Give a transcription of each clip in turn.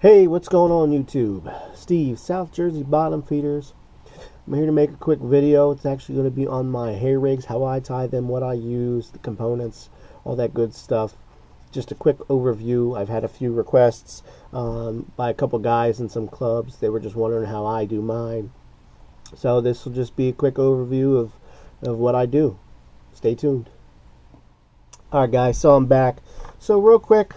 Hey, what's going on YouTube? Steve, South Jersey Bottom Feeders. I'm here to make a quick video. It's actually going to be on my hair rigs, how I tie them, what I use, the components, all that good stuff. Just a quick overview. I've had a few requests by a couple guys in some clubs. They were just wondering how I do mine. So this will just be a quick overview of what I do. Stay tuned. Alright guys, so I'm back. So real quick,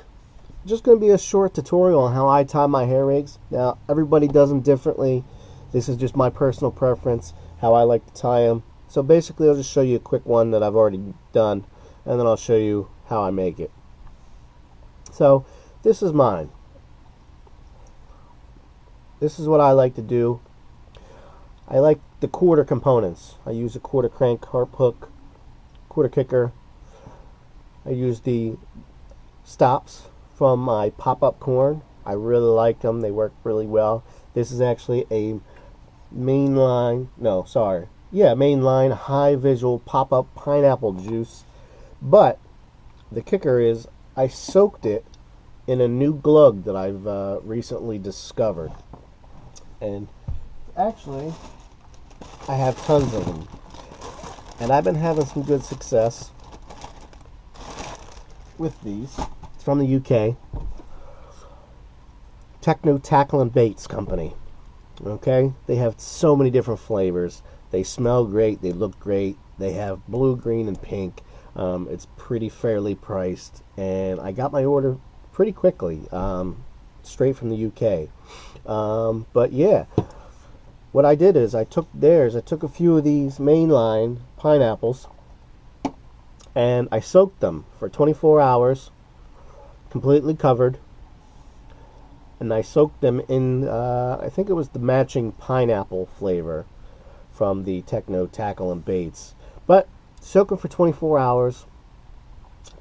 just going to be a short tutorial on how I tie my hair rigs. Now, everybody does them differently. This is just my personal preference, how I like to tie them. So basically, I'll just show you a quick one that I've already done, and then I'll show you how I make it. So, this is mine. This is what I like to do. I like the quarter components. I use a quarter crank, Carp hook, quarter kicker. I use the stops from my pop-up corn. I really like them. They work really well. This is actually a mainline high visual pop-up pineapple juice. But the kicker is I soaked it in a new glug that I've recently discovered. And actually, I have tons of them. And I've been having some good success with these. From the UK, Techno Tackle and Baits Company. Okay, they have so many different flavors. They smell great. They look great. They have blue, green, and pink. It's pretty fairly priced, and I got my order pretty quickly, straight from the UK. But yeah, what I did is I took a few of these mainline pineapples, and I soaked them for 24 hours. Completely covered, and I soaked them in I think it was the matching pineapple flavor from the Techno Tackle and Baits. But soak them for 24 hours,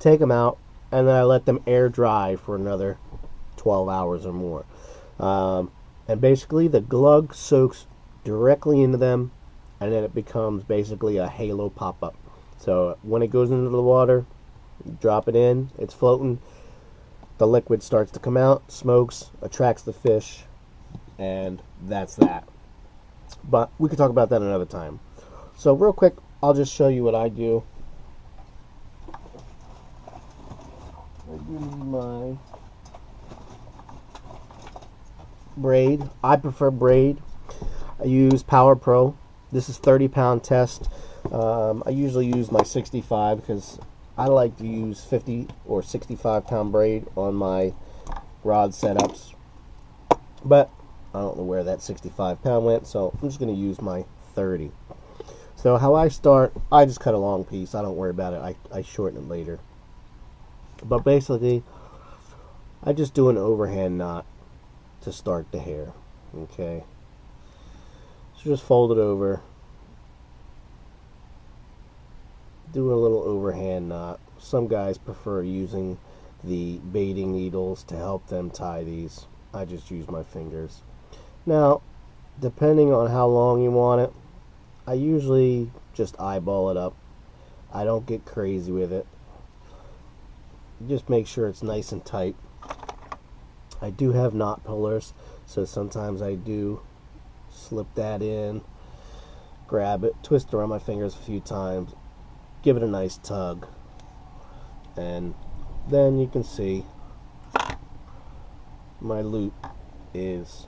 take them out, and then I let them air dry for another 12 hours or more. And basically the glug soaks directly into them, and then it becomes basically a halo pop-up. So when it goes into the water, you drop it in, it's floating. The liquid starts to come out, smokes, attracts the fish, and that's that. But we could talk about that another time. So real quick, I'll just show you what I do. I do my braid. I prefer braid. I use Power Pro. This is 30-pound test. I usually use my 65 because I like to use 50 or 65-pound braid on my rod setups, but I don't know where that 65-pound went, so I'm just going to use my 30. So how I start, I just cut a long piece. I don't worry about it. I shorten it later. But basically, I just do an overhand knot to start the hair. Okay. So just fold it over. Do a little overhand knot. Some guys prefer using the baiting needles to help them tie these. I just use my fingers. Now, depending on how long you want it, I usually just eyeball it up. I don't get crazy with it. Just make sure it's nice and tight. I do have knot pullers, so sometimes I do slip that in, grab it, twist around my fingers a few times, give it a nice tug, and then you can see my loop is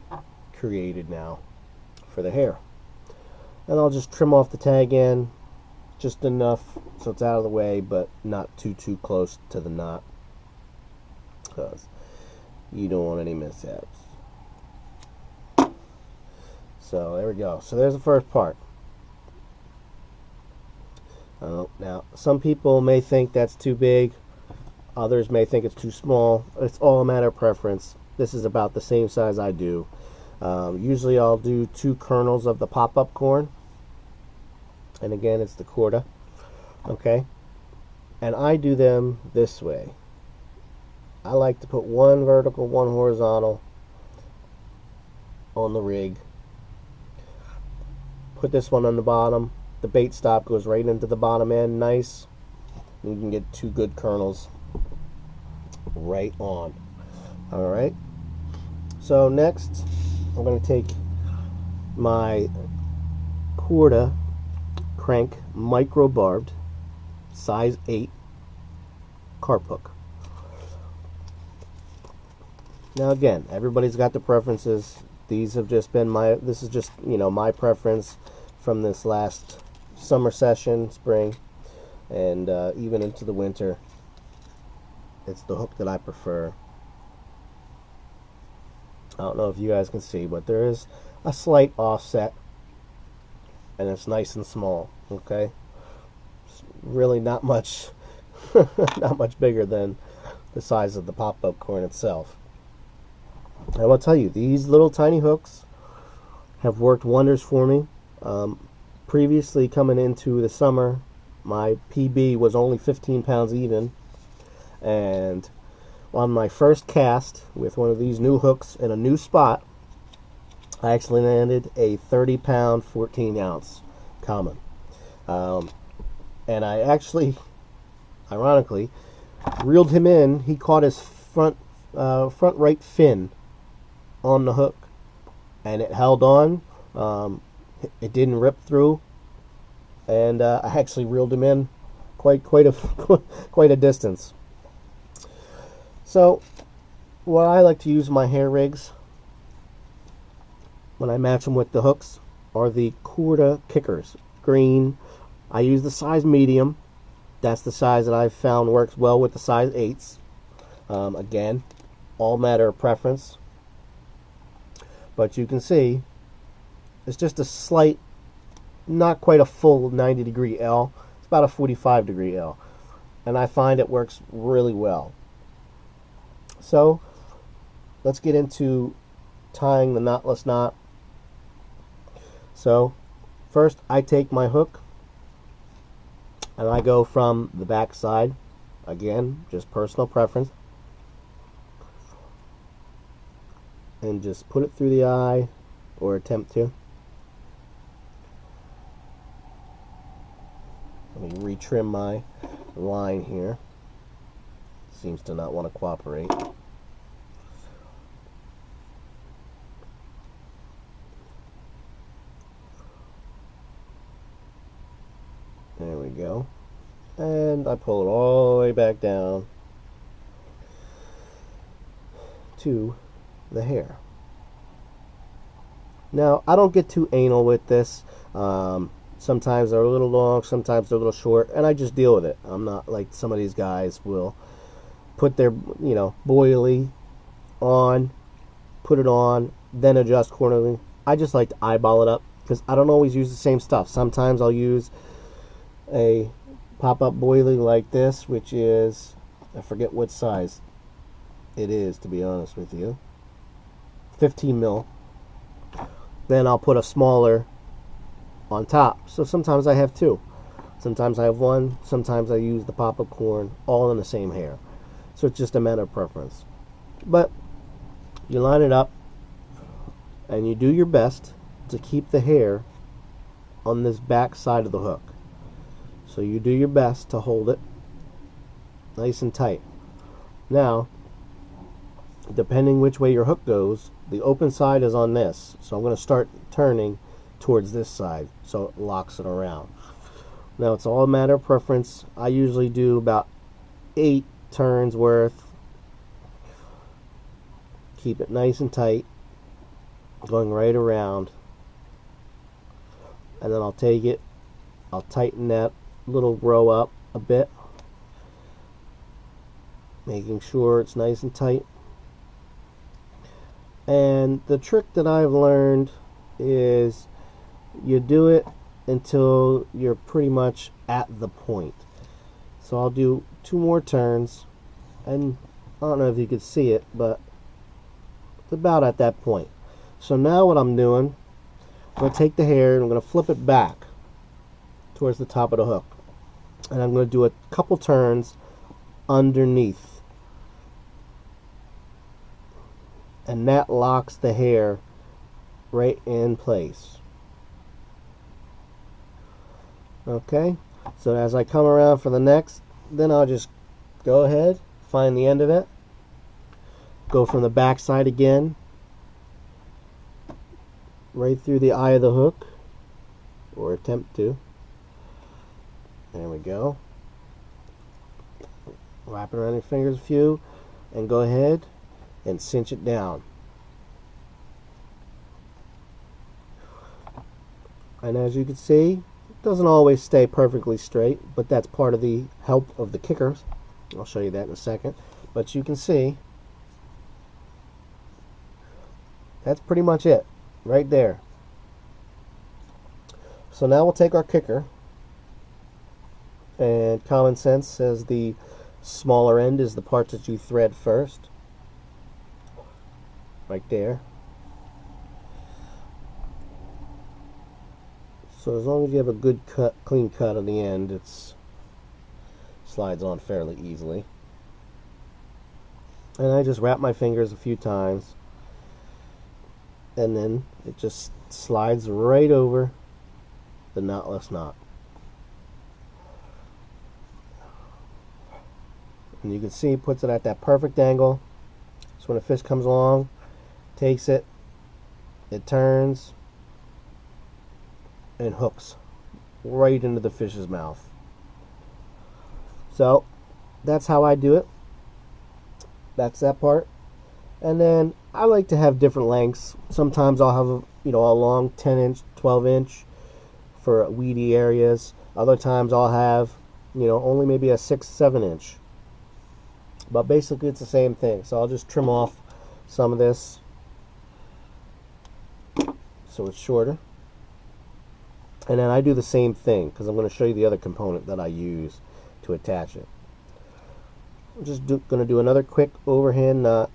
created now for the hair. And I'll just trim off the tag end just enough so it's out of the way, but not too close to the knot, because you don't want any mishaps. So there we go. So there's the first part. Now, some people may think that's too big. Others may think it's too small. It's all a matter of preference. This is about the same size I do. Usually I'll do 2 kernels of the pop-up corn. And again, it's the quarter. Okay? And I do them this way. I like to put one vertical, one horizontal on the rig. Put this one on the bottom. The bait stop goes right into the bottom end, nice. And you can get 2 good kernels right on. Alright, So next, I'm going to take my Corda crank micro barbed size 8 carp hook. Now again, everybody's got their preferences. These have just been this is just, my preference from this last summer session, spring, and even into the winter. It's the hook that I prefer. I don't know if you guys can see, but there is a slight offset, and it's nice and small. Okay, it's really not much, not much bigger than the size of the pop-up corn itself. I will tell you, these little tiny hooks have worked wonders for me. Previously, coming into the summer, my PB was only 15 pounds even, and on my first cast with one of these new hooks in a new spot, I actually landed a 30-pound, 14-ounce common. And I actually, ironically, reeled him in. He caught his front right fin on the hook, and it held on. It didn't rip through, and I actually reeled him in quite a distance. So, what I like to use my hair rigs when I match them with the hooks are the Corda kickers, green. I use the size medium. That's the size that I've found works well with the size 8s. Again, all matter of preference. But you can see, it's just a slight, not quite a full 90-degree L. It's about a 45-degree L. And I find it works really well. So, let's get into tying the knotless knot. So, first I take my hook and I go from the back side. Again, just personal preference. And just put it through the eye, or attempt to. Let me retrim my line here. Seems to not want to cooperate. There we go. And I pull it all the way back down to the hair. Now, I don't get too anal with this. Sometimes they're a little long, sometimes they're a little short, and I just deal with it. I'm not like some of these guys will put their, boilie on, put it on, then adjust accordingly. I just like to eyeball it up because I don't always use the same stuff. Sometimes I'll use a pop-up boilie like this, which is, I forget what size it is, to be honest with you, 15 mil. Then I'll put a smaller on top. So sometimes I have two. Sometimes I have one. Sometimes I use the pop-up corn, all in the same hair. So it's just a matter of preference. But you line it up and you do your best to keep the hair on this back side of the hook. So you do your best to hold it nice and tight. Now, depending which way your hook goes, the open side is on this. So I'm going to start turning towards this side so it locks it around. Now, it's all a matter of preference. I usually do about 8 turns worth. Keep it nice and tight, going right around. And then I'll take it, I'll tighten that little row up a bit, making sure it's nice and tight. And the trick that I've learned is you do it until you're pretty much at the point. So I'll do 2 more turns, and I don't know if you could see it, but it's about at that point. So now what I'm doing, I'm going to take the hair and I'm going to flip it back towards the top of the hook. And I'm going to do a couple turns underneath. And that locks the hair right in place. Okay, so as I come around for the next, then I'll just go ahead, find the end of it, go from the back side again, right through the eye of the hook, or attempt to. There we go. Wrap it around your fingers a few, and go ahead and cinch it down. And as you can see, it doesn't always stay perfectly straight, but that's part of the help of the kickers. I'll show you that in a second. But you can see, that's pretty much it, right there. So now we'll take our kicker, and common sense says the smaller end is the part that you thread first. Right there. So as long as you have a good cut, clean cut on the end, it slides on fairly easily. And I just wrap my fingers a few times, and then it just slides right over the knotless knot. And you can see it puts it at that perfect angle. So when a fish comes along, takes it, it turns and hooks right into the fish's mouth. So that's how I do it. That's that part. And then I like to have different lengths. Sometimes I'll have a long 10-inch, 12-inch for weedy areas. Other times I'll have only maybe a 6-7-inch. But basically it's the same thing. So I'll just trim off some of this so it's shorter. And then I do the same thing because I'm going to show you the other component that I use to attach it. I'm just going to do another quick overhand knot.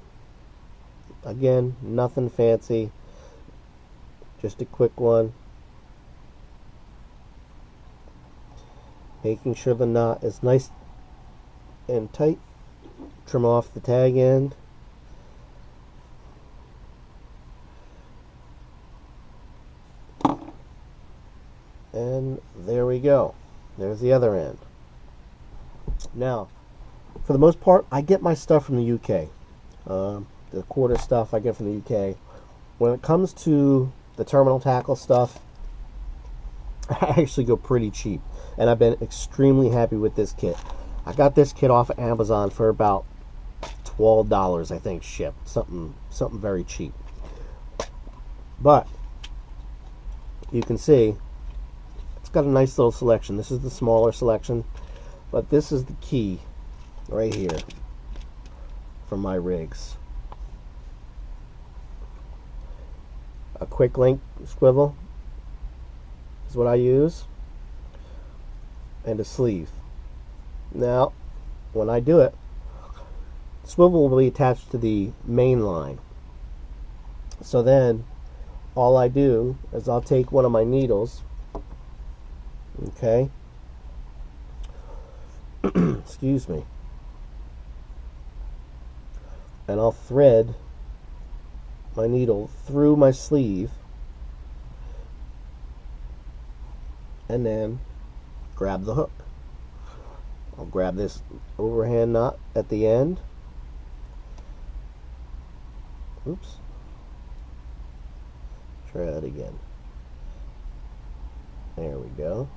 Again, nothing fancy, just a quick one. Making sure the knot is nice and tight. Trim off the tag end. And there we go. There's the other end. Now, for the most part, I get my stuff from the UK. The quarter stuff I get from the UK. When it comes to the terminal tackle stuff, I actually go pretty cheap. And I've been extremely happy with this kit. I got this kit off of Amazon for about $12, I think, shipped. Something very cheap. But you can see it's got a nice little selection. This is the smaller selection, but this is the key right here for my rigs. A quick link swivel is what I use, and a sleeve. Now, when I do it, the swivel will be attached to the main line. So then, all I do is I'll take one of my needles, okay, excuse me, and I'll thread my needle through my sleeve, and then grab the hook. I'll grab this overhand knot at the end. Oops. Try that again. There we go.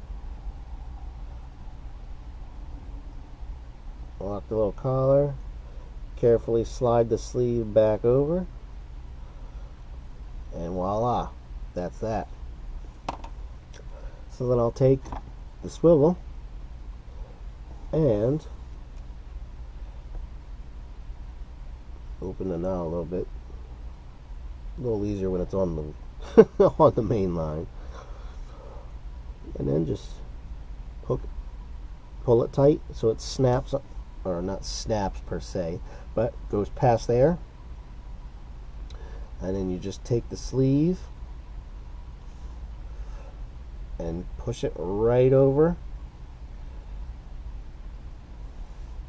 Lock the little collar. Carefully slide the sleeve back over. And voila. That's that. So then I'll take the swivel and open the knot a little bit. A little easier when it's on the on the main line. And then just pull it tight so it snaps, or not snaps per se, but goes past there. And then you just take the sleeve and push it right over,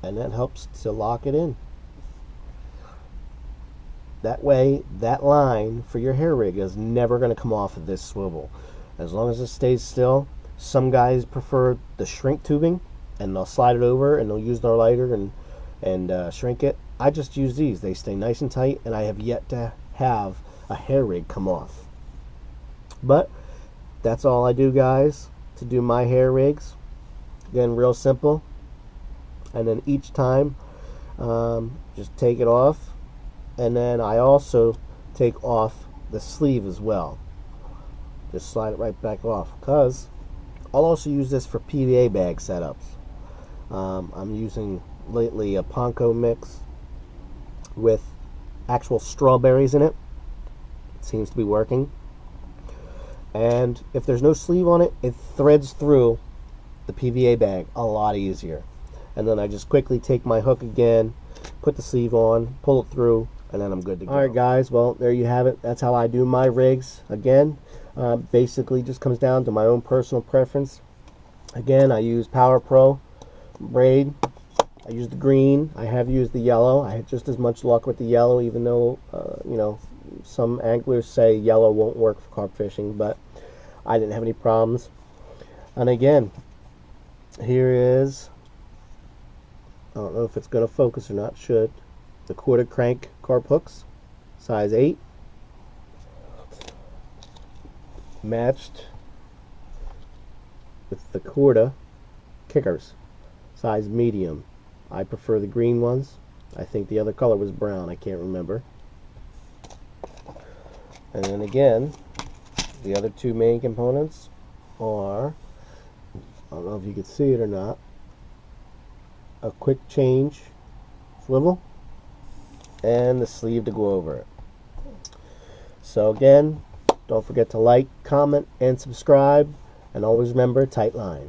and that helps to lock it in. That way, that line for your hair rig is never going to come off of this swivel. As long as it stays still. Some guys prefer the shrink tubing, and they'll slide it over, and they'll use their lighter and shrink it. I just use these. They stay nice and tight, and I have yet to have a hair rig come off. But that's all I do, guys, to do my hair rigs. Again, real simple. And then each time, just take it off. And then I also take off the sleeve as well. Just slide it right back off, because I'll also use this for PVA bag setups. I'm using lately a panko mix with actual strawberries in it. It seems to be working. And if there's no sleeve on it, it threads through the PVA bag a lot easier. And then I just quickly take my hook again, put the sleeve on, pull it through, and then I'm good to go. Alright guys, well, there you have it. That's how I do my rigs. Again, basically just comes down to my own personal preference. Again, I use Power Pro braid. I use the green. I have used the yellow. I had just as much luck with the yellow, even though, you know, some anglers say yellow won't work for carp fishing, but I didn't have any problems. And again, here is, I don't know if it's going to focus or not, should, the quarter crank carp hooks, size 8, matched with the quarter kickers, size medium. I prefer the green ones. I think the other color was brown, I can't remember. And then again, the other two main components are, I don't know if you can see it or not, a quick change swivel and the sleeve to go over it. So again, don't forget to like, comment, and subscribe, and always remember, tight line.